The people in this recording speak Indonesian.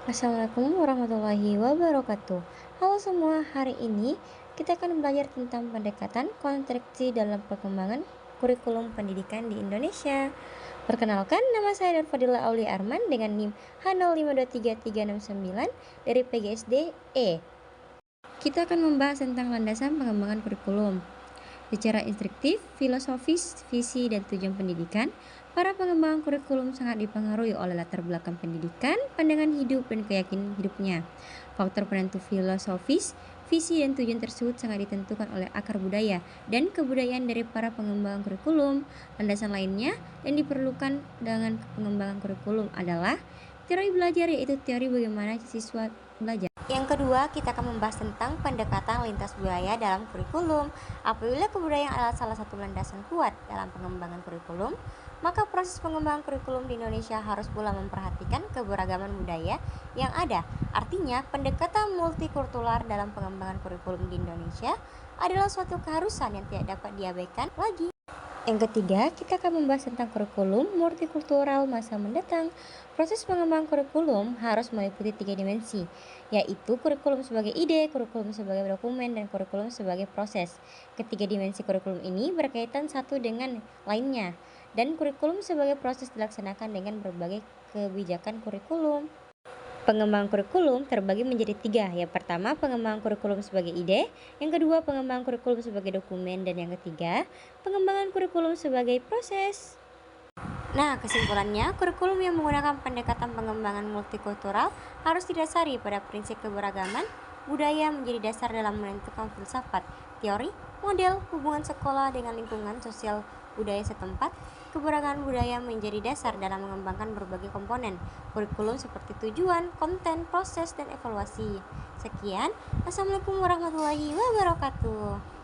Assalamualaikum warahmatullahi wabarakatuh. Halo semua, hari ini kita akan belajar tentang pendekatan konstruksi dalam perkembangan kurikulum pendidikan di Indonesia. Perkenalkan, nama saya Darfadila Aulia Arman dengan NIM H05233369 dari PGSD E. Kita akan membahas tentang landasan pengembangan kurikulum. Secara instruktif, filosofis, visi, dan tujuan pendidikan, para pengembangan kurikulum sangat dipengaruhi oleh latar belakang pendidikan, pandangan hidup, dan keyakinan hidupnya. Faktor penentu filosofis, visi, dan tujuan tersebut sangat ditentukan oleh akar budaya dan kebudayaan dari para pengembangan kurikulum. Landasan lainnya yang diperlukan dengan pengembangan kurikulum adalah teori belajar, yaitu teori bagaimana siswa belajar. Yang kedua, kita akan membahas tentang pendekatan lintas budaya dalam kurikulum. Apabila kebudayaan adalah salah satu landasan kuat dalam pengembangan kurikulum, maka proses pengembangan kurikulum di Indonesia harus pula memperhatikan keberagaman budaya yang ada. Artinya, pendekatan multikultural dalam pengembangan kurikulum di Indonesia adalah suatu keharusan yang tidak dapat diabaikan lagi. Yang ketiga, kita akan membahas tentang kurikulum multikultural masa mendatang. Proses pengembangan kurikulum harus meliputi 3 dimensi, yaitu kurikulum sebagai ide, kurikulum sebagai dokumen, dan kurikulum sebagai proses. Ketiga dimensi kurikulum ini berkaitan satu dengan lainnya, dan kurikulum sebagai proses dilaksanakan dengan berbagai kebijakan kurikulum. Pengembangan kurikulum terbagi menjadi 3. Yang pertama, pengembangan kurikulum sebagai ide. Yang kedua, pengembangan kurikulum sebagai dokumen. Dan yang ketiga, pengembangan kurikulum sebagai proses. Nah, kesimpulannya, kurikulum yang menggunakan pendekatan pengembangan multikultural harus didasari pada prinsip keberagaman budaya menjadi dasar dalam menentukan filsafat, teori, model, hubungan sekolah dengan lingkungan sosial budaya setempat. Keberagaman budaya menjadi dasar dalam mengembangkan berbagai komponen kurikulum seperti tujuan, konten, proses, dan evaluasi. Sekian, Assalamualaikum warahmatullahi wabarakatuh.